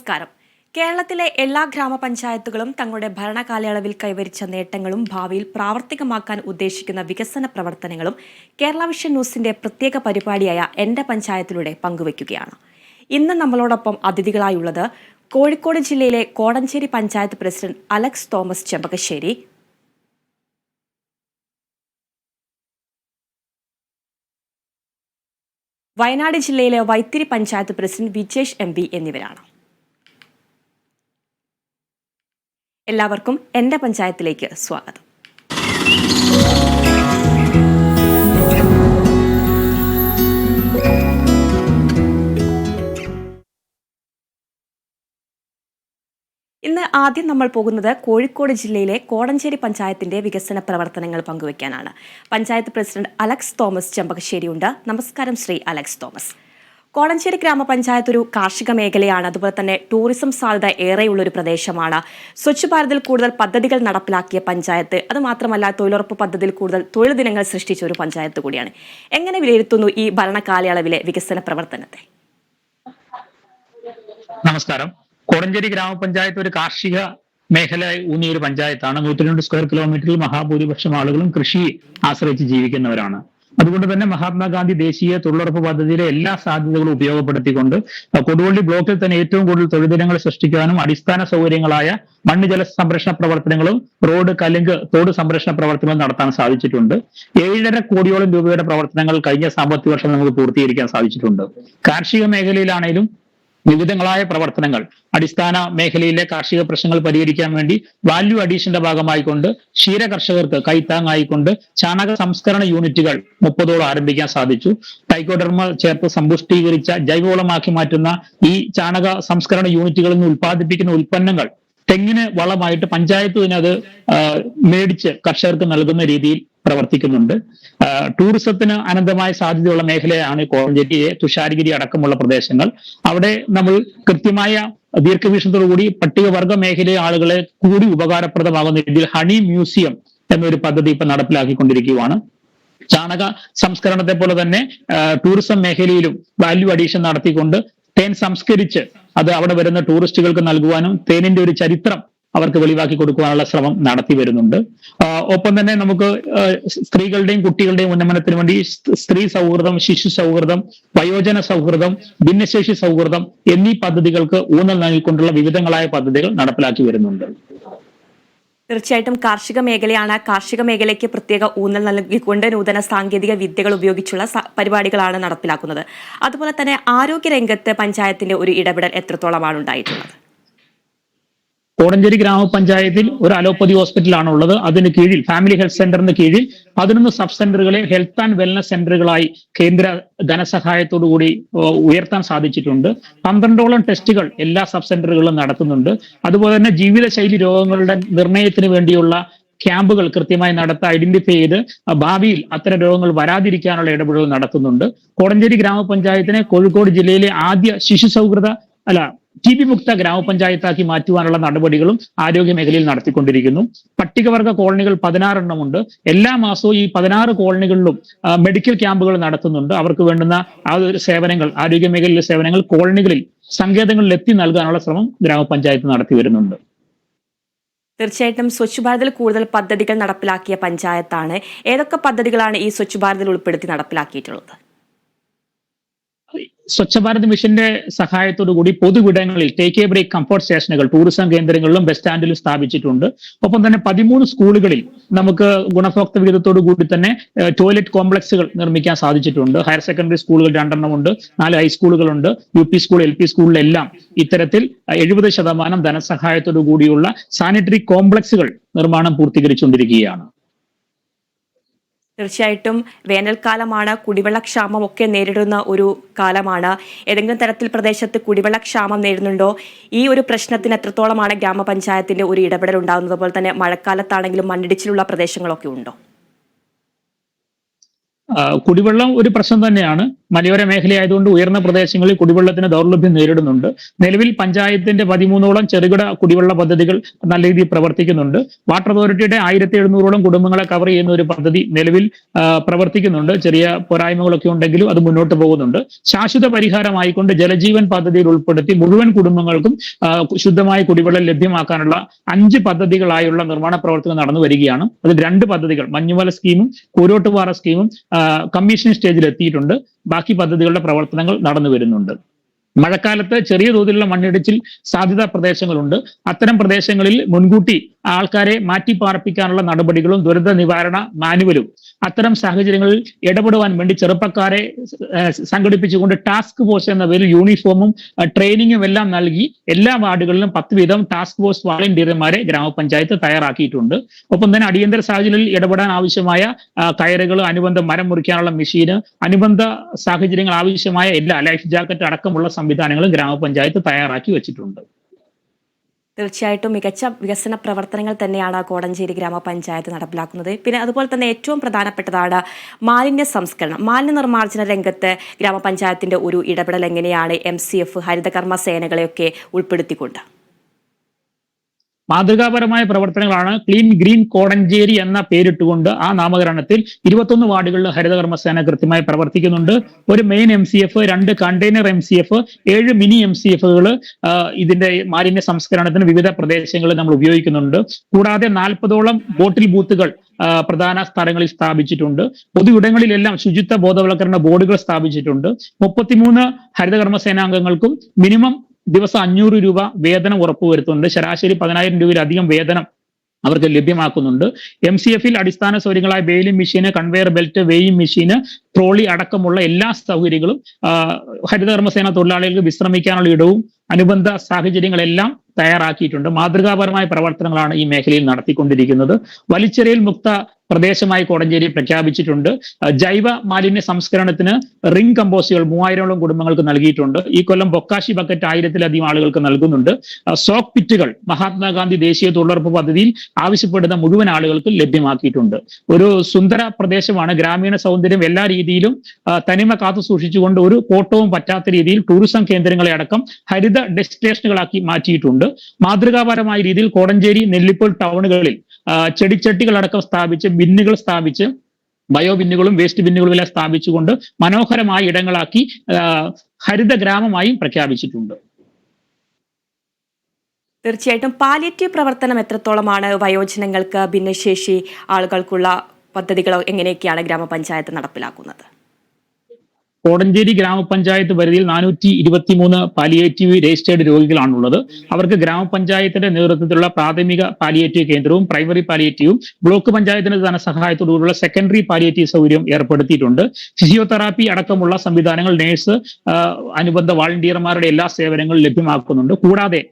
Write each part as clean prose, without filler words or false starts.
നമസ്കാരം. കേരളത്തിലെ എല്ലാ ഗ്രാമപഞ്ചായത്തുകളും തങ്ങളുടെ ഭരണകാലയളവിൽ കൈവരിച്ച നേട്ടങ്ങളും ഭാവിയിൽ പ്രാവർത്തികമാക്കാൻ ഉദ്ദേശിക്കുന്ന വികസന പ്രവർത്തനങ്ങളും കേരള വിഷൻ ന്യൂസിന്റെ പ്രത്യേക പരിപാടിയായ എന്റെ പഞ്ചായത്തിലൂടെ പങ്കുവയ്ക്കുകയാണ്. ഇന്ന് നമ്മളോടൊപ്പം അതിഥികളായുള്ളത് കോഴിക്കോട് ജില്ലയിലെ കോടഞ്ചേരി പഞ്ചായത്ത് പ്രസിഡന്റ് അലക്സ് തോമസ് ചെമ്പകശ്ശേരി, വയനാട് ജില്ലയിലെ വൈത്തിരി പഞ്ചായത്ത് പ്രസിഡന്റ് വിജേഷ് MP എന്നിവരാണ്. എല്ലാവർക്കും എന്റെ പഞ്ചായത്തിലേക്ക് സ്വാഗതം. ഇന്ന് ആദ്യം നമ്മൾ പോകുന്നത് കോഴിക്കോട് ജില്ലയിലെ കോടഞ്ചേരി പഞ്ചായത്തിന്റെ വികസന പ്രവർത്തനങ്ങൾ പങ്കുവയ്ക്കാനാണ്. പഞ്ചായത്ത് പ്രസിഡന്റ് അലക്സ് തോമസ് ചെമ്പകശ്ശേരിയുണ്ട്. നമസ്കാരം ശ്രീ അലക്സ് തോമസ്. കോടഞ്ചേരി ഗ്രാമപഞ്ചായത്ത് ഒരു കാർഷിക മേഖലയാണ്, അതുപോലെ തന്നെ ടൂറിസം സാധ്യത ഏറെയുള്ള ഒരു പ്രദേശമാണ്. സ്വച്ഛ് ഭാരതിൽ കൂടുതൽ പദ്ധതികൾ നടപ്പിലാക്കിയ പഞ്ചായത്ത്, അതുമാത്രമല്ല തൊഴിലുറപ്പ് പദ്ധതിയിൽ കൂടുതൽ തൊഴിൽ ദിനങ്ങൾ സൃഷ്ടിച്ച ഒരു പഞ്ചായത്ത് കൂടിയാണ്. എങ്ങനെ വിലയിരുത്തുന്നു ഈ ഭരണകാലയളവിലെ വികസന പ്രവർത്തനത്തെ? നമസ്കാരം. കോടഞ്ചേരി ഗ്രാമപഞ്ചായത്ത് ഒരു കാർഷിക മേഖല ഊന്നിയ ഒരു പഞ്ചായത്താണ്. 102 സ്ക്വയർ കിലോമീറ്ററിൽ മഹാഭൂരിപക്ഷം ആളുകളും കൃഷി ആശ്രയിച്ച് ജീവിക്കുന്നവരാണ്. അതുകൊണ്ട് തന്നെ മഹാത്മാഗാന്ധി ദേശീയ തൊഴിലുറപ്പ് പദ്ധതിയിലെ എല്ലാ സാധ്യതകളും ഉപയോഗപ്പെടുത്തിക്കൊണ്ട് കൊടുവള്ളി ബ്ലോക്കിൽ തന്നെ ഏറ്റവും കൂടുതൽ തൊഴിൽദിനങ്ങൾ സൃഷ്ടിക്കാനും അടിസ്ഥാന സൗകര്യങ്ങളായ മണ്ണ് ജല സംരക്ഷണ പ്രവർത്തനങ്ങളും റോഡ്, കലുങ്ക്, തോട് സംരക്ഷണ പ്രവർത്തനങ്ങളും നടത്താൻ സാധിച്ചിട്ടുണ്ട്. 7.5 കോടിയോളം രൂപയുടെ പ്രവർത്തനങ്ങൾ കഴിഞ്ഞ സാമ്പത്തിക വർഷം നമുക്ക് പൂർത്തീകരിക്കാൻ സാധിച്ചിട്ടുണ്ട്. കാർഷിക മേഖലയിലാണെങ്കിലും വിവിധങ്ങളായ പ്രവർത്തനങ്ങൾ അടിസ്ഥാന മേഖലയിലെ കാർഷിക പ്രശ്നങ്ങൾ പരിഹരിക്കാൻ വേണ്ടി വാല്യൂ അഡീഷന്റെ ഭാഗമായിക്കൊണ്ട് ക്ഷീര കർഷകർക്ക് കൈത്താങ്ങായിക്കൊണ്ട് ചാണക സംസ്കരണ യൂണിറ്റുകൾ 30ഓളം ആരംഭിക്കാൻ സാധിച്ചു. ടൈക്കോഡർമ ചേർത്ത് സമ്പുഷ്ടീകരിച്ച ജൈവവളമാക്കി മാറ്റുന്ന ഈ ചാണക സംസ്കരണ യൂണിറ്റുകളിൽ നിന്ന് ഉൽപ്പാദിപ്പിക്കുന്ന ഉൽപ്പന്നങ്ങൾ തെങ്ങിന് വളമായിട്ട് പഞ്ചായത്ത് തന്നെ അത് മേടിച്ച് കർഷകർക്ക് നൽകുന്ന രീതിയിൽ പ്രവർത്തിക്കുന്നുണ്ട്. ടൂറിസത്തിന് അനന്തമായ സാധ്യതയുള്ള മേഖലയാണ് കോഴഞ്ചേരിയെ തുഷാരഗിരി അടക്കമുള്ള പ്രദേശങ്ങൾ. അവിടെ നമ്മൾ കൃത്യമായ ദീർഘവീക്ഷണത്തോടുകൂടി പട്ടികവർഗ മേഖലയിലെ ആളുകളെ കൂടി ഉപകാരപ്രദമാകുന്ന രീതിയിൽ ഹണി മ്യൂസിയം എന്നൊരു പദ്ധതി ഇപ്പൊ നടപ്പിലാക്കിക്കൊണ്ടിരിക്കുകയാണ്. ചാണക സംസ്കരണത്തെ പോലെ തന്നെ ടൂറിസം മേഖലയിലും വാല്യൂ അഡീഷൻ നടത്തിക്കൊണ്ട് തേൻ സംസ്കരിച്ച് അത് അവിടെ വരുന്ന ടൂറിസ്റ്റുകൾക്ക് നൽകുവാനും തേനിന്റെ ഒരു ചരിത്രം അവർക്ക് വെളിവാക്കി കൊടുക്കുവാനുള്ള ശ്രമം നടത്തി വരുന്നുണ്ട്. ഒപ്പം തന്നെ നമുക്ക് സ്ത്രീകളുടെയും കുട്ടികളുടെയും ഉന്നമനത്തിന് വേണ്ടി സ്ത്രീ സൗഹൃദം, ശിശു സൗഹൃദം, വയോജന സൗഹൃദം, ഭിന്നശേഷി സൗഹൃദം എന്നീ പദ്ധതികൾക്ക് ഊന്നൽ നൽകിക്കൊണ്ടുള്ള വിവിധങ്ങളായ പദ്ധതികൾ നടപ്പിലാക്കി വരുന്നുണ്ട്. തീർച്ചയായിട്ടും കാർഷിക മേഖലയാണ്. കാർഷിക മേഖലയ്ക്ക് പ്രത്യേക ഊന്നൽ നൽകിക്കൊണ്ട് നൂതന സാങ്കേതിക വിദ്യകൾ ഉപയോഗിച്ചുള്ള പരിപാടികളാണ് നടപ്പിലാക്കുന്നത്. അതുപോലെ തന്നെ ആരോഗ്യരംഗത്ത് പഞ്ചായത്തിന്റെ ഒരു ഇടപെടൽ എത്രത്തോളമാണ് ഉണ്ടായിട്ടുള്ളത്? കോടഞ്ചേരി ഗ്രാമപഞ്ചായത്തിൽ ഒരു അലോപ്പതി ഹോസ്പിറ്റലാണ് ഉള്ളത്. അതിന് കീഴിൽ ഫാമിലി ഹെൽത്ത് സെന്ററിന് കീഴിൽ 11 സബ് സെന്ററുകളെ ഹെൽത്ത് ആൻഡ് വെൽനസ് സെന്ററുകളായി കേന്ദ്ര ധനസഹായത്തോടുകൂടി ഉയർത്താൻ സാധിച്ചിട്ടുണ്ട്. 12ഓളം ടെസ്റ്റുകൾ എല്ലാ സബ് സെന്ററുകളിലും നടത്തുന്നുണ്ട്. അതുപോലെ തന്നെ ജീവിതശൈലി രോഗങ്ങളുടെ നിർണയത്തിന് വേണ്ടിയുള്ള ക്യാമ്പുകൾ കൃത്യമായി ഐഡന്റിഫൈ ചെയ്ത് ഭാവിയിൽ അത്തരം രോഗങ്ങൾ വരാതിരിക്കാനുള്ള ഇടപെടലുകൾ നടത്തുന്നുണ്ട്. കോടഞ്ചേരി ഗ്രാമപഞ്ചായത്തിനെ കോഴിക്കോട് ജില്ലയിലെ ആദ്യ ശിശു സൗഹൃദ TB മുക്ത ഗ്രാമപഞ്ചായത്താക്കി മാറ്റുവാനുള്ള നടപടികളും ആരോഗ്യ മേഖലയിൽ നടത്തിക്കൊണ്ടിരിക്കുന്നു. പട്ടികവർഗ കോളനികൾ 16 എണ്ണമുണ്ട്. എല്ലാ മാസവും ഈ 16 കോളനികളിലും മെഡിക്കൽ ക്യാമ്പുകൾ നടത്തുന്നുണ്ട്. അവർക്ക് വേണ്ടുന്ന ആ ഒരു സേവനങ്ങൾ, ആരോഗ്യ മേഖലയിലെ സേവനങ്ങൾ കോളനികളിൽ സങ്കേതങ്ങളിൽ എത്തി നൽകാനുള്ള ശ്രമം ഗ്രാമപഞ്ചായത്ത് നടത്തി വരുന്നുണ്ട്. തീർച്ചയായിട്ടും സ്വച്ഛ് ഭാരതിൽ കൂടുതൽ പദ്ധതികൾ നടപ്പിലാക്കിയ പഞ്ചായത്താണ്. ഏതൊക്കെ പദ്ധതികളാണ് ഈ സ്വച്ഛ് ഭാരതിൽ ഉൾപ്പെടുത്തി നടപ്പിലാക്കിയിട്ടുള്ളത്? സ്വച്ഛ ഭാരത് മിഷന്റെ സഹായത്തോടു കൂടി പൊതുവിടങ്ങളിൽ ടേക്ക് എ ബ്രേക്ക് കംഫർട്ട് സ്റ്റേഷനുകൾ ടൂറിസം കേന്ദ്രങ്ങളിലും ബസ് സ്റ്റാൻഡിലും സ്ഥാപിച്ചിട്ടുണ്ട്. ഒപ്പം തന്നെ 13 സ്കൂളുകളിൽ നമുക്ക് ഗുണഭോക്തൃ വിഹിതത്തോടു കൂടി തന്നെ ടോയ്ലറ്റ് കോംപ്ലക്സുകൾ നിർമ്മിക്കാൻ സാധിച്ചിട്ടുണ്ട്. ഹയർ സെക്കൻഡറി സ്കൂളുകൾ 2 എണ്ണമുണ്ട്, 4 ഹൈസ്കൂളുകളുണ്ട്. UP സ്കൂൾ, LP സ്കൂളിലെല്ലാം ഇത്തരത്തിൽ 70% ധനസഹായത്തോടു കൂടിയുള്ള സാനിറ്ററി കോംപ്ലക്സുകൾ നിർമ്മാണം പൂർത്തീകരിച്ചുകൊണ്ടിരിക്കുകയാണ്. തീർച്ചയായിട്ടും വേനൽക്കാലമാണ്, കുടിവെള്ളക്ഷാമം ഒക്കെ നേരിടുന്ന ഒരു കാലമാണ്. ഏതെങ്കിലും തരത്തിൽ പ്രദേശത്ത് കുടിവെള്ളക്ഷാമം നേരിടുന്നുണ്ടോ? ഈ ഒരു പ്രശ്നത്തിന് എത്രത്തോളമാണ് ഗ്രാമപഞ്ചായത്തിന്റെ ഒരു ഇടപെടൽ ഉണ്ടാകുന്നത്? പോലെ തന്നെ മഴക്കാലത്താണെങ്കിലും മണ്ണിടിച്ചിലുള്ള പ്രദേശങ്ങളൊക്കെ ഉണ്ടോ? കുടിവെള്ളം ഒരു പ്രശ്നം തന്നെയാണ്. മലയോര മേഖലയായതുകൊണ്ട് ഉയർന്ന പ്രദേശങ്ങളിൽ കുടിവെള്ളത്തിന് ദൗർലഭ്യം നേരിടുന്നുണ്ട്. നിലവിൽ പഞ്ചായത്തിന്റെ 13ഓളം ചെറുകിട കുടിവെള്ള പദ്ധതികൾ നല്ല രീതിയിൽ പ്രവർത്തിക്കുന്നുണ്ട്. വാട്ടർ അതോറിറ്റിയുടെ 1700ഓളം കുടുംബങ്ങളെ കവർ ചെയ്യുന്ന ഒരു പദ്ധതി നിലവിൽ പ്രവർത്തിക്കുന്നുണ്ട്. ചെറിയ പോരായ്മകളൊക്കെ ഉണ്ടെങ്കിലും അത് മുന്നോട്ട് പോകുന്നുണ്ട്. ശാശ്വത പരിഹാരമായിക്കൊണ്ട് ജലജീവൻ പദ്ധതിയിൽ ഉൾപ്പെടുത്തി മുഴുവൻ കുടുംബങ്ങൾക്കും ശുദ്ധമായ കുടിവെള്ളം ലഭ്യമാക്കാനുള്ള 5 പദ്ധതികളായുള്ള നിർമ്മാണ പ്രവർത്തനം നടന്നു വരികയാണ്. അതിൽ 2 പദ്ധതികൾ മഞ്ഞുമല സ്കീമും കൂരോട്ടുപാറ സ്കീമും കമ്മീഷൻ സ്റ്റേജിൽ എത്തിയിട്ടുണ്ട്. ബാക്കി പദ്ധതികളുടെ പ്രവർത്തനങ്ങൾ നടന്നു വരുന്നുണ്ട്. മഴക്കാലത്ത് ചെറിയ തോതിലുള്ള മണ്ണിടിച്ചിൽ സാധ്യതാ പ്രദേശങ്ങളുണ്ട്. അത്തരം പ്രദേശങ്ങളിൽ മുൻകൂട്ടി ആൾക്കാരെ മാറ്റിപ്പാർപ്പിക്കാനുള്ള നടപടികളും ദുരന്ത നിവാരണ മാനുവലും അത്തരം സാഹചര്യങ്ങളിൽ ഇടപെടുവാൻ വേണ്ടി ചെറുപ്പക്കാരെ സംഘടിപ്പിച്ചുകൊണ്ട് ടാസ്ക് ഫോഴ്സ് എന്ന പേരിൽ യൂണിഫോമും ട്രെയിനിങ്ങും എല്ലാം നൽകി എല്ലാ വാർഡുകളിലും 10 വീതം ടാസ്ക് ഫോഴ്സ് വാളണ്ടിയർമാരെ ഗ്രാമപഞ്ചായത്ത് തയ്യാറാക്കിയിട്ടുണ്ട്. ഒപ്പം തന്നെ അടിയന്തര സാഹചര്യങ്ങളിൽ ഇടപെടാൻ ആവശ്യമായ കയറുകൾ, അനുബന്ധ മരം മുറിക്കാനുള്ള മെഷീന്, അനുബന്ധ സാഹചര്യങ്ങൾ ആവശ്യമായ എല്ലാ ലൈഫ് ജാക്കറ്റ് അടക്കമുള്ള സംവിധാനങ്ങളും ഗ്രാമപഞ്ചായത്ത് തയ്യാറാക്കി വെച്ചിട്ടുണ്ട്. തീർച്ചയായിട്ടും മികച്ച വികസന പ്രവർത്തനങ്ങൾ തന്നെയാണ് കോടഞ്ചേരി ഗ്രാമപഞ്ചായത്ത് നടപ്പിലാക്കുന്നത്. പിന്നെ അതുപോലെ തന്നെ ഏറ്റവും പ്രധാനപ്പെട്ടതാണ് മാലിന്യ സംസ്കരണം. മാലിന്യ നിർമ്മാർജ്ജന രംഗത്ത് ഗ്രാമപഞ്ചായത്തിന്റെ ഒരു ഇടപെടൽ എങ്ങനെയാണ് MCF, ഹരിതകർമ്മ സേനകളെയൊക്കെ ഉൾപ്പെടുത്തിക്കൊണ്ട്? മാതൃകാപരമായ പ്രവർത്തനങ്ങളാണ്. ക്ലീൻ ഗ്രീൻ കോടഞ്ചേരി എന്ന പേരിട്ടുകൊണ്ട് ആ നാമകരണത്തിൽ 21 വാർഡുകളിൽ ഹരിതകർമ്മസേന കൃത്യമായി പ്രവർത്തിക്കുന്നുണ്ട്. ഒരു main MCF, 2 container MCF, 7 mini MCFകൾ ഇതിന്റെ മാലിന്യ സംസ്കരണത്തിന് വിവിധ പ്രദേശങ്ങളിൽ നമ്മൾ ഉപയോഗിക്കുന്നുണ്ട്. കൂടാതെ 40ഓളം ബോട്ടിൽ ബൂത്തുകൾ പ്രധാന സ്ഥലങ്ങളിൽ സ്ഥാപിച്ചിട്ടുണ്ട്. പൊതു ഇടങ്ങളിലെല്ലാം ശുചിത്വ ബോധവൽക്കരണ ബോർഡുകൾ സ്ഥാപിച്ചിട്ടുണ്ട്. 33 ഹരിതകർമ്മസേനാംഗങ്ങൾക്കും മിനിമം ദിവസം 500 രൂപ വേതനം ഉറപ്പുവരുത്തുന്നുണ്ട്. ശരാശരി 10,000 രൂപയിലധികം വേതനം അവർക്ക് ലഭ്യമാക്കുന്നുണ്ട്. MCFൽ അടിസ്ഥാന സൗകര്യങ്ങളായ ബെയിലിംഗ് മെഷീന്, കൺവെയർ ബെൽറ്റ്, വെയിങ് മെഷീന്, ട്രോളി അടക്കമുള്ള എല്ലാ സൗകര്യങ്ങളും ഹരിതകർമ്മസേന തൊഴിലാളികൾക്ക് വിശ്രമിക്കാനുള്ള ഇടവും അനുബന്ധ സാഹചര്യങ്ങളെല്ലാം തയ്യാറാക്കിയിട്ടുണ്ട്. മാതൃകാപരമായ പ്രവർത്തനങ്ങളാണ് ഈ മേഖലയിൽ നടത്തിക്കൊണ്ടിരിക്കുന്നത്. വലിച്ചെറിയൽ മുക്ത പ്രദേശമായി കോടഞ്ചേരി പ്രഖ്യാപിച്ചിട്ടുണ്ട്. ജൈവ മാലിന്യ സംസ്കരണത്തിന് റിംഗ് കമ്പോസ്റ്റുകൾ 3000ഓളം കുടുംബങ്ങൾക്ക് നൽകിയിട്ടുണ്ട്. ഈ കൊല്ലം ബൊക്കാശി ബക്കറ്റ് 1000-ലധികം ആളുകൾക്ക് നൽകുന്നുണ്ട്. സോക്ക് പിറ്റുകൾ മഹാത്മാഗാന്ധി ദേശീയ തൊഴിലുറപ്പ് പദ്ധതിയിൽ ആവശ്യപ്പെടുന്ന മുഴുവൻ ആളുകൾക്ക് ലഭ്യമാക്കിയിട്ടുണ്ട്. ഒരു സുന്ദര പ്രദേശമാണ്. ഗ്രാമീണ സൗന്ദര്യം എല്ലാ രീതിയിലും തനിമ കാത്തു സൂക്ഷിച്ചുകൊണ്ട് ഒരു കോട്ടവും പറ്റാത്ത രീതിയിൽ ടൂറിസം കേന്ദ്രങ്ങളെ അടക്കം ഹരിത ഡെസ്റ്റിനേഷനുകളാക്കി മാറ്റിയിട്ടുണ്ട്. മാതൃകാപരമായ രീതിയിൽ കോടഞ്ചേരി, നെല്ലിപ്പോൾ ടൗണുകളിൽ ചെടിച്ചട്ടികളടക്കം സ്ഥാപിച്ച്, ബിന്നുകൾ സ്ഥാപിച്ച്, ബയോ ബിന്നുകളും വേസ്റ്റ് ബിന്നുകളും എല്ലാം സ്ഥാപിച്ചുകൊണ്ട് മനോഹരമായ ഇടങ്ങളാക്കി ഹരിത ഗ്രാമമായും പ്രഖ്യാപിച്ചിട്ടുണ്ട്. തീർച്ചയായിട്ടും പാലിയേറ്റീവ് പ്രവർത്തനം എത്രത്തോളമാണ്? വയോജനങ്ങൾക്ക്, ഭിന്നശേഷി ആളുകൾക്കുള്ള പദ്ധതികളോ എങ്ങനെയൊക്കെയാണ് ഗ്രാമപഞ്ചായത്ത് നടപ്പിലാക്കുന്നത്? കോടഞ്ചേരി ഗ്രാമപഞ്ചായത്ത് പരിധിയിൽ 423 പാലിയേറ്റീവ് രജിസ്റ്റേർഡ് രോഗികളാണുള്ളത്. അവർക്ക് ഗ്രാമപഞ്ചായത്തിന്റെ നേതൃത്വത്തിലുള്ള പ്രാഥമിക പാലിയേറ്റീവ് കേന്ദ്രവും പ്രൈമറി പാലിയേറ്റീവും ബ്ലോക്ക് പഞ്ചായത്തിന്റെ ധനസഹായത്തോടുകൂടിയുള്ള സെക്കൻഡറി പാലിയേറ്റീവ് സൗകര്യം ഏർപ്പെടുത്തിയിട്ടുണ്ട്. ഫിസിയോതെറാപ്പി അടക്കമുള്ള സംവിധാനങ്ങൾ, നേഴ്സ്, അനുബന്ധ വാളണ്ടിയർമാരുടെ എല്ലാ സേവനങ്ങളും ലഭ്യമാക്കുന്നുണ്ട്. കൂടാതെ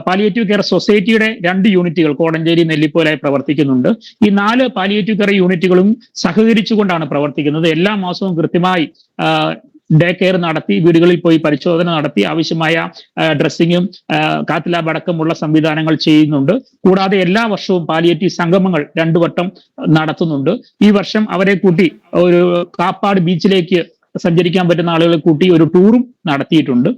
പാലിയേറ്റീവ് കെയർ സൊസൈറ്റിയുടെ 2 യൂണിറ്റുകൾ കോടഞ്ചേരി, നെല്ലിപ്പോലായി പ്രവർത്തിക്കുന്നുണ്ട്. ഈ 4 പാലിയേറ്റീവ് കെയർ യൂണിറ്റുകളും സഹകരിച്ചുകൊണ്ടാണ് പ്രവർത്തിക്കുന്നത്. എല്ലാ മാസവും കൃത്യമായി ഡേ കെയർ നടത്തി വീടുകളിൽ പോയി പരിശോധന നടത്തി ആവശ്യമായ ഡ്രസ്സിങ്ങും കാത്ത് ലാബ് അടക്കമുള്ള സംവിധാനങ്ങൾ ചെയ്യുന്നുണ്ട്. കൂടാതെ എല്ലാ വർഷവും പാലിയേറ്റീവ് സംഗമങ്ങൾ 2 വട്ടം നടത്തുന്നുണ്ട്. ഈ വർഷം അവരെ കൂട്ടി ഒരു കാപ്പാട് ബീച്ചിലേക്ക് സഞ്ചരിക്കാൻ പറ്റുന്ന ആളുകളെ കൂട്ടി ഒരു ടൂറും നടത്തിയിട്ടുണ്ട്.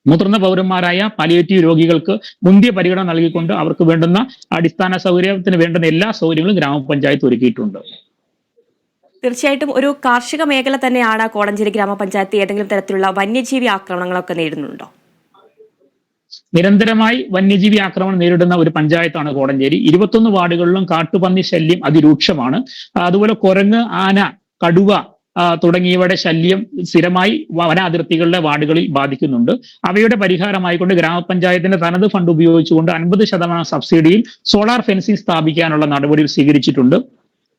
മുതിർന്ന പൗരന്മാരായ പാലിയേറ്റീവ് രോഗികൾക്ക് മുന്തിയ പരിഗണന നൽകിക്കൊണ്ട് അവർക്ക് വേണ്ടുന്ന അടിസ്ഥാന സൗകര്യത്തിന് വേണ്ടുന്ന എല്ലാ സൗകര്യങ്ങളും ഗ്രാമപഞ്ചായത്ത് ഒരുക്കിയിട്ടുണ്ട്. തീർച്ചയായിട്ടും ഒരു കാർഷിക മേഖല തന്നെയാണ് കോടഞ്ചേരി ഗ്രാമപഞ്ചായത്ത്. ഏതെങ്കിലും തരത്തിലുള്ള വന്യജീവി ആക്രമണങ്ങളൊക്കെ നേരിടുന്നുണ്ടോ? നിരന്തരമായി വന്യജീവി ആക്രമണം നേരിടുന്ന ഒരു പഞ്ചായത്താണ് കോടഞ്ചേരി. 21 വാർഡുകളിലും കാട്ടുപന്നി ശല്യം അതിരൂക്ഷമാണ്. അതുപോലെ കുരങ്ങ്, ആന, കടുവ തുടങ്ങിയവയുടെ ശല്യം സ്ഥിരമായി വനാതിർത്തികളുടെ വാർഡുകളിൽ ബാധിക്കുന്നുണ്ട്. അവയുടെ പരിഹാരമായിക്കൊണ്ട് ഗ്രാമപഞ്ചായത്തിന്റെ തനത് ഫണ്ട് ഉപയോഗിച്ചുകൊണ്ട് 50% സബ്സിഡിയിൽ സോളാർ ഫെൻസിംഗ് സ്ഥാപിക്കാനുള്ള നടപടികൾ സ്വീകരിച്ചിട്ടുണ്ട്.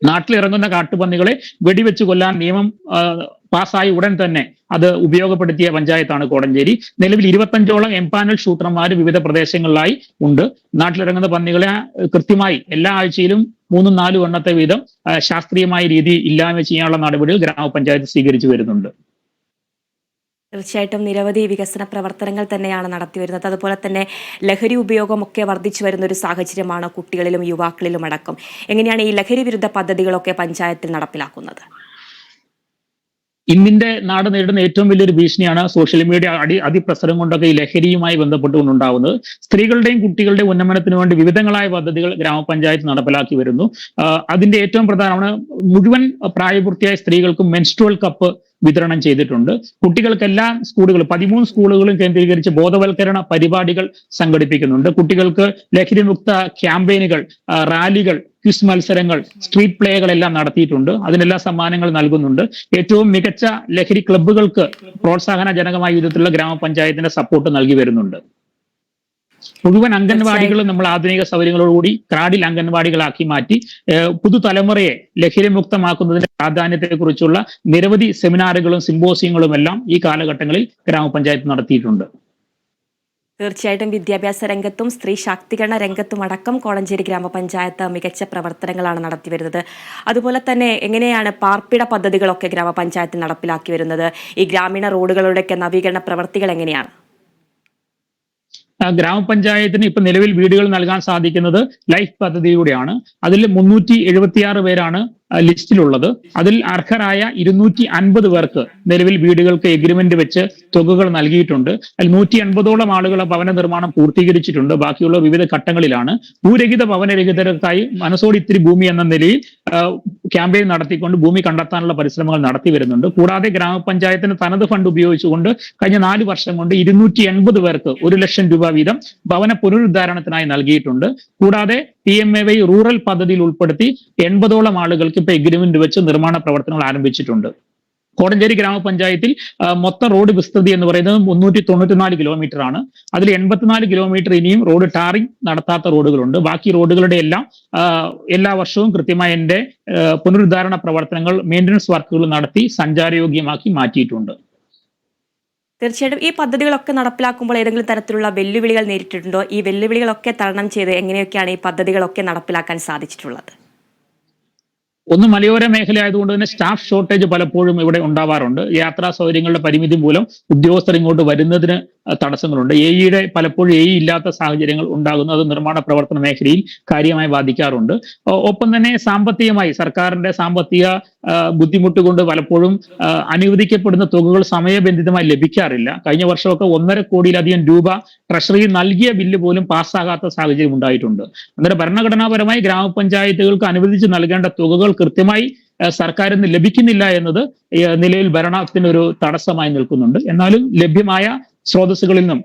നാട്ടിലിറങ്ങുന്ന കാട്ടുപന്നികളെ വെടിവെച്ച് കൊല്ലാൻ നിയമം പാസ്സായി ഉടൻ തന്നെ അത് ഉപയോഗപ്പെടുത്തിയ പഞ്ചായത്താണ് കോടഞ്ചേരി. നിലവിൽ 25ഓളം എംപാനൽ ഷൂട്ടർമാർ വിവിധ പ്രദേശങ്ങളിലായി ഉണ്ട്. നാട്ടിലിറങ്ങുന്ന പന്നികളെ കൃത്യമായി എല്ലാ ആഴ്ചയിലും 3-4 എണ്ണത്തെ വീതം ശാസ്ത്രീയമായ രീതി ഇല്ലായ്മ ചെയ്യാനുള്ള നടപടികൾ ഗ്രാമപഞ്ചായത്ത് സ്വീകരിച്ചു വരുന്നുണ്ട്. തീർച്ചയായിട്ടും നിരവധി വികസന പ്രവർത്തനങ്ങൾ തന്നെയാണ് നടത്തിവരുന്നത്. അതുപോലെ തന്നെ ലഹരി ഉപയോഗമൊക്കെ വർദ്ധിച്ചു വരുന്ന ഒരു സാഹചര്യമാണ് കുട്ടികളിലും യുവാക്കളിലും അടക്കം. എങ്ങനെയാണ് ഈ ലഹരി വിരുദ്ധ പദ്ധതികളൊക്കെ പഞ്ചായത്തിൽ നടപ്പിലാക്കുന്നത്? ഇന്നിന്റെ നാട് നേരിടുന്ന ഏറ്റവും വലിയൊരു ഭീഷണിയാണ് സോഷ്യൽ മീഡിയ അതിപ്രസരം കൊണ്ടൊക്കെ ഈ ലഹരിയുമായി ബന്ധപ്പെട്ടുകൊണ്ടുണ്ടാവുന്നത്. സ്ത്രീകളുടെയും കുട്ടികളുടെയും ഉന്നമനത്തിന് വേണ്ടി വിവിധങ്ങളായ പദ്ധതികൾ ഗ്രാമപഞ്ചായത്ത് നടപ്പിലാക്കി വരുന്നു. അതിന്റെ ഏറ്റവും പ്രധാനമാണ് മുഴുവൻ പ്രായപൂർത്തിയായ സ്ത്രീകൾക്കും മെൻസ്ട്രുവൽ കപ്പ് വിതരണം ചെയ്തിട്ടുണ്ട്. കുട്ടികൾക്ക് എല്ലാ സ്കൂളുകളും 13 സ്കൂളുകളും കേന്ദ്രീകരിച്ച് ബോധവൽക്കരണ പരിപാടികൾ സംഘടിപ്പിക്കുന്നുണ്ട്. കുട്ടികൾക്ക് ലഹരിമുക്ത ക്യാമ്പയിനുകൾ, റാലികൾ, ക്വിസ് മത്സരങ്ങൾ, സ്ട്രീറ്റ് പ്ലേകളെല്ലാം നടത്തിയിട്ടുണ്ട്. അതിനെല്ലാം സമ്മാനങ്ങൾ നൽകുന്നുണ്ട്. ഏറ്റവും മികച്ച ലഹരി ക്ലബ്ബുകൾക്ക് പ്രോത്സാഹനജനകമായ വിധത്തിലുള്ള ഗ്രാമപഞ്ചായത്തിന്റെ സപ്പോർട്ട് നൽകി വരുന്നുണ്ട്. മുഴുവൻ അംഗൻവാടികളും നമ്മൾ ആധുനിക സൗകര്യങ്ങളോടുകൂടി ക്രാഡിൽ അംഗൻവാടികളാക്കി മാറ്റി പുതുതലമുറയെ ലഹരിമുക്തമാക്കുന്നതിന്റെ പ്രാധാന്യത്തെക്കുറിച്ചുള്ള നിരവധി സെമിനാറുകളും സിമ്പോസിയങ്ങളും എല്ലാം ഈ കാലഘട്ടങ്ങളിൽ ഗ്രാമപഞ്ചായത്ത് നടത്തിയിട്ടുണ്ട്. തീർച്ചയായിട്ടും വിദ്യാഭ്യാസ രംഗത്തും സ്ത്രീ ശാക്തീകരണ രംഗത്തും അടക്കം കോടഞ്ചേരി ഗ്രാമപഞ്ചായത്ത് മികച്ച പ്രവർത്തനങ്ങളാണ് നടത്തിവരുന്നത്. അതുപോലെ തന്നെ എങ്ങനെയാണ് പാർപ്പിട പദ്ധതികളൊക്കെ ഗ്രാമപഞ്ചായത്ത് നടപ്പിലാക്കി വരുന്നത്? ഈ ഗ്രാമീണ റോഡുകളുടെയൊക്കെ നവീകരണ പ്രവർത്തികൾ എങ്ങനെയാണ്? ഗ്രാമപഞ്ചായത്തിന് ഇപ്പൊ നിലവിൽ വീടുകൾ നൽകാൻ സാധിക്കുന്നത് ലൈഫ് പദ്ധതിയിലൂടെയാണ്. അതിൽ 376 പേരാണ് ലിസ്റ്റിലുള്ളത്. അതിൽ അർഹരായ 250 പേർക്ക് നിലവിൽ വീടുകൾക്ക് എഗ്രിമെന്റ് വെച്ച് തുകകൾ നൽകിയിട്ടുണ്ട്. അതിൽ 180ഓളം ആളുകൾ ഭവന നിർമ്മാണം പൂർത്തീകരിച്ചിട്ടുണ്ട്. ബാക്കിയുള്ള വിവിധ ഘട്ടങ്ങളിലാണ്. ഭൂരഹിത ഭവനരഹിതർക്കായി മനസ്സോട് ഇത്തിരി ഭൂമി എന്ന നിലയിൽ ക്യാമ്പയിൻ നടത്തിക്കൊണ്ട് ഭൂമി കണ്ടെത്താനുള്ള പരിശ്രമങ്ങൾ നടത്തി വരുന്നുണ്ട്. കൂടാതെ ഗ്രാമപഞ്ചായത്തിന് തനത് ഫണ്ട് ഉപയോഗിച്ചുകൊണ്ട് കഴിഞ്ഞ 4 വർഷം കൊണ്ട് 280 പേർക്ക് 1 ലക്ഷം രൂപ വീതം ഭവന പുനരുദ്ധാരണത്തിനായി നൽകിയിട്ടുണ്ട്. കൂടാതെ PMAY റൂറൽ പദ്ധതിയിൽ ഉൾപ്പെടുത്തി 80ഓളം ആളുകൾക്ക് ഇപ്പൊ എഗ്രിമെന്റ് വെച്ച് നിർമ്മാണ പ്രവർത്തനങ്ങൾ ആരംഭിച്ചിട്ടുണ്ട്. കോടഞ്ചേരി ഗ്രാമപഞ്ചായത്തിൽ മൊത്തം റോഡ് വിസ്തൃതി എന്ന് പറയുന്നത് 394 കിലോമീറ്റർ ആണ്. അതിൽ 84 കിലോമീറ്റർ ഇനിയും റോഡ് ടാറിംഗ് നടത്താത്ത റോഡുകളുണ്ട്. ബാക്കി റോഡുകളുടെ എല്ലാം എല്ലാ വർഷവും കൃത്യമായി അതിന്റെ പുനരുദ്ധാരണ പ്രവർത്തനങ്ങൾ, മെയിൻ്റനൻസ് വർക്കുകൾ നടത്തി സഞ്ചാരയോഗ്യമാക്കി മാറ്റിയിട്ടുണ്ട്. തീർച്ചയായിട്ടും ഈ പദ്ധതികളൊക്കെ നടപ്പിലാക്കുമ്പോൾ ഏതെങ്കിലും തരത്തിലുള്ള വെല്ലുവിളികൾ നേരിട്ടിട്ടുണ്ടോ? ഈ വെല്ലുവിളികളൊക്കെ തരണം ചെയ്ത് എങ്ങനെയൊക്കെയാണ് ഈ പദ്ധതികളൊക്കെ നടപ്പിലാക്കാൻ സാധിച്ചിട്ടുള്ളത്? ഒന്ന് മലയോര മേഖല ആയതുകൊണ്ട് തന്നെ സ്റ്റാഫ് ഷോർട്ടേജ് പലപ്പോഴും ഇവിടെ ഉണ്ടാവാറുണ്ട്. യാത്രാ സൗകര്യങ്ങളുടെ പരിമിതി മൂലം ഉദ്യോഗസ്ഥർ ഇങ്ങോട്ട് വരുന്നതിന് തടസ്സങ്ങളുണ്ട്. പലപ്പോഴും ഇല്ലാത്ത സാഹചര്യങ്ങൾ ഉണ്ടാകുന്നു. അത് നിർമ്മാണ പ്രവർത്തന മേഖലയിൽ കാര്യമായി ബാധിക്കാറുണ്ട്. ഒപ്പം തന്നെ സാമ്പത്തികമായി സർക്കാരിന്റെ സാമ്പത്തിക ബുദ്ധിമുട്ട് കൊണ്ട് പലപ്പോഴും അനുവദിക്കപ്പെടുന്ന തുകകൾ സമയബന്ധിതമായി ലഭിക്കാറില്ല. കഴിഞ്ഞ വർഷമൊക്കെ 1.5 കോടിയിലധികം രൂപ ട്രഷറിയിൽ നൽകിയ ബില്ല് പോലും പാസ്സാകാത്ത സാഹചര്യം ഉണ്ടായിട്ടുണ്ട്. അന്നേരം ഭരണഘടനാപരമായി ഗ്രാമപഞ്ചായത്തുകൾക്ക് അനുവദിച്ച് നൽകേണ്ട തുകകൾ കൃത്യമായി സർക്കാരിൽ നിന്ന് ലഭിക്കുന്നില്ല എന്നത് നിലവിൽ ഭരണത്തിന് ഒരു തടസ്സമായി നിൽക്കുന്നുണ്ട്. എന്നാലും ലഭ്യമായ സ്രോതസ്സുകളിൽ നിന്നും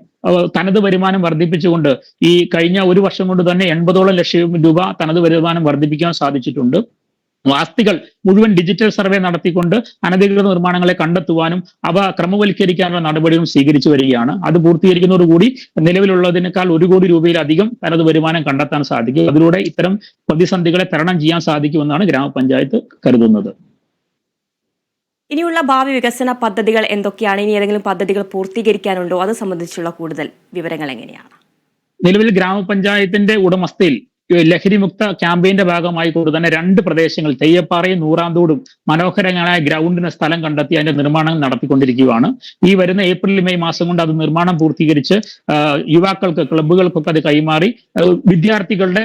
തനത് വരുമാനം വർദ്ധിപ്പിച്ചുകൊണ്ട് ഈ കഴിഞ്ഞ 1 വർഷം കൊണ്ട് തന്നെ 80ഓളം ലക്ഷം രൂപ തനത് വരുമാനം വർദ്ധിപ്പിക്കാൻ സാധിച്ചിട്ടുണ്ട്. ആസ്തികൾ മുഴുവൻ ഡിജിറ്റൽ സർവേ നടത്തിക്കൊണ്ട് അനധികൃത നിർമ്മാണങ്ങളെ കണ്ടെത്തുവാനും അവ ക്രമവൽക്കരിക്കാനുള്ള നടപടികളും സ്വീകരിച്ചു വരികയാണ്. അത് പൂർത്തീകരിക്കുന്നതോടുകൂടി നിലവിലുള്ളതിനേക്കാൾ 1 കോടി രൂപയിലധികം തനത് വരുമാനം കണ്ടെത്താൻ സാധിക്കും. അതിലൂടെ ഇത്തരം പ്രതിസന്ധികളെ തരണം ചെയ്യാൻ സാധിക്കുമെന്നാണ് ഗ്രാമപഞ്ചായത്ത് കരുതുന്നത്. ഇനിയുള്ള ഭാവി വികസന പദ്ധതികൾ എന്തൊക്കെയാണ്? ഇനി ഏതെങ്കിലും പദ്ധതികൾ പൂർത്തീകരിക്കാനുണ്ടോ? അത് സംബന്ധിച്ചുള്ള കൂടുതൽ വിവരങ്ങൾ എങ്ങനെയാണ്? നിലവിൽ ഗ്രാമപഞ്ചായത്തിന്റെ ഉടമസ്ഥയിൽ ലഹരിമുക്ത ക്യാമ്പയിന്റെ ഭാഗമായി കൊണ്ട് തന്നെ 2 പ്രദേശങ്ങൾ തെയ്യപ്പാറയും നൂറാന്തോടും മനോഹരങ്ങളായ ഗ്രൗണ്ടിന് സ്ഥലം കണ്ടെത്തി അതിന്റെ നിർമ്മാണം നടത്തിക്കൊണ്ടിരിക്കുകയാണ്. ഈ വരുന്ന ഏപ്രിൽ മെയ് മാസം കൊണ്ട് അത് നിർമ്മാണം പൂർത്തീകരിച്ച് യുവാക്കൾക്ക്, ക്ലബ്ബുകൾക്കൊക്കെ അത് കൈമാറി വിദ്യാർത്ഥികളുടെ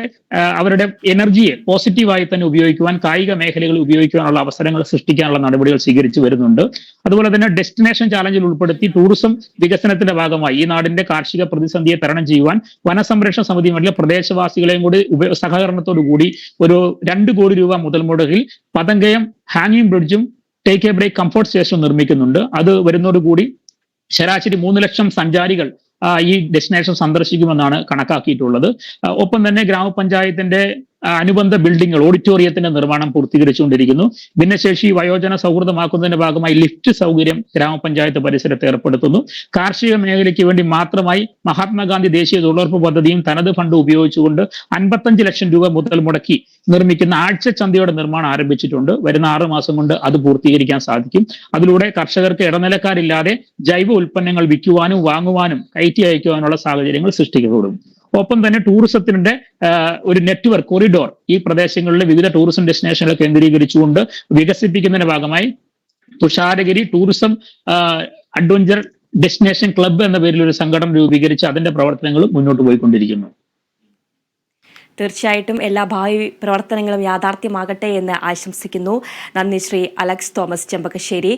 അവരുടെ എനർജിയെ പോസിറ്റീവായി തന്നെ ഉപയോഗിക്കുവാൻ, കായിക മേഖലകളിൽ ഉപയോഗിക്കുവാനുള്ള അവസരങ്ങൾ സൃഷ്ടിക്കാനുള്ള നടപടികൾ സ്വീകരിച്ചു വരുന്നുണ്ട്. അതുപോലെ തന്നെ ഡെസ്റ്റിനേഷൻ ചാലഞ്ചിൽ ഉൾപ്പെടുത്തി ടൂറിസം വികസനത്തിന്റെ ഭാഗമായി ഈ നാടിന്റെ കാർഷിക പ്രതിസന്ധിയെ തരണം ചെയ്യുവാൻ വനസംരക്ഷണ സമിതി വഴിയുള്ള പ്രദേശവാസികളെയും കൂടി സഹകരണത്തോടു കൂടി ഒരു 2 കോടി രൂപ മുതൽ മുടക്കിൽ പതങ്കയം ഹാങ്ങിങ് ബ്രിഡ്ജും ടേക്ക് എ ബ്രേക്ക് കംഫർട്ട് സ്റ്റേഷനും നിർമ്മിക്കുന്നുണ്ട്. അത് വരുന്നതോടുകൂടി ശരാശരി 3 ലക്ഷം സഞ്ചാരികൾ ഈ ഡെസ്റ്റിനേഷൻ സന്ദർശിക്കുമെന്നാണ് കണക്കാക്കിയിട്ടുള്ളത്. ഒപ്പം തന്നെ ഗ്രാമപഞ്ചായത്തിന്റെ അനുബന്ധ ബിൽഡിങ്ങുകൾ, ഓഡിറ്റോറിയത്തിന്റെ നിർമ്മാണം പൂർത്തീകരിച്ചുകൊണ്ടിരിക്കുന്നു. ഭിന്നശേഷി വയോജന സൗഹൃദമാക്കുന്നതിന്റെ ഭാഗമായി ലിഫ്റ്റ് സൗകര്യം ഗ്രാമപഞ്ചായത്ത് പരിസരത്ത് ഏർപ്പെടുത്തുന്നു. കാർഷിക മേഖലയ്ക്ക് വേണ്ടി മാത്രമായി മഹാത്മാഗാന്ധി ദേശീയ തൊഴിലുറപ്പ് പദ്ധതിയും തനത് ഫണ്ട് ഉപയോഗിച്ചുകൊണ്ട് 55 ലക്ഷം രൂപ മുതൽ മുടക്കി നിർമ്മിക്കുന്ന ആഴ്ചച്ചന്തയുടെ നിർമ്മാണം ആരംഭിച്ചിട്ടുണ്ട്. വരുന്ന 6 മാസം കൊണ്ട് അത് പൂർത്തീകരിക്കാൻ സാധിക്കും. അതിലൂടെ കർഷകർക്ക് ഇടനിലക്കാരില്ലാതെ ജൈവ ഉൽപ്പന്നങ്ങൾ വിൽക്കുവാനും വാങ്ങുവാനും കയറ്റി അയക്കുവാനുള്ള സാഹചര്യങ്ങൾ സൃഷ്ടിക്കപ്പെടും. ഒപ്പം തന്നെ ടൂറിസത്തിന്റെ ഒരു നെറ്റ്വർക്ക് കോറിഡോർ ഈ പ്രദേശങ്ങളിലെ വിവിധ ടൂറിസം ഡെസ്റ്റിനേഷനുകൾ കേന്ദ്രീകരിച്ചുകൊണ്ട് വികസിപ്പിക്കുന്നതിന്റെ ഭാഗമായി Thusharagiri tourism adventure destination club എന്ന പേരിൽ ഒരു സംഘടന രൂപീകരിച്ച് അതിന്റെ പ്രവർത്തനങ്ങളും മുന്നോട്ട് പോയിക്കൊണ്ടിരിക്കുന്നു. തീർച്ചയായിട്ടും എല്ലാ ഭാവി പ്രവർത്തനങ്ങളും യാഥാർത്ഥ്യമാകട്ടെ എന്ന് ആശംസിക്കുന്നു. നന്ദി ശ്രീ അലക്സ് തോമസ് ചെമ്പകശ്ശേരി.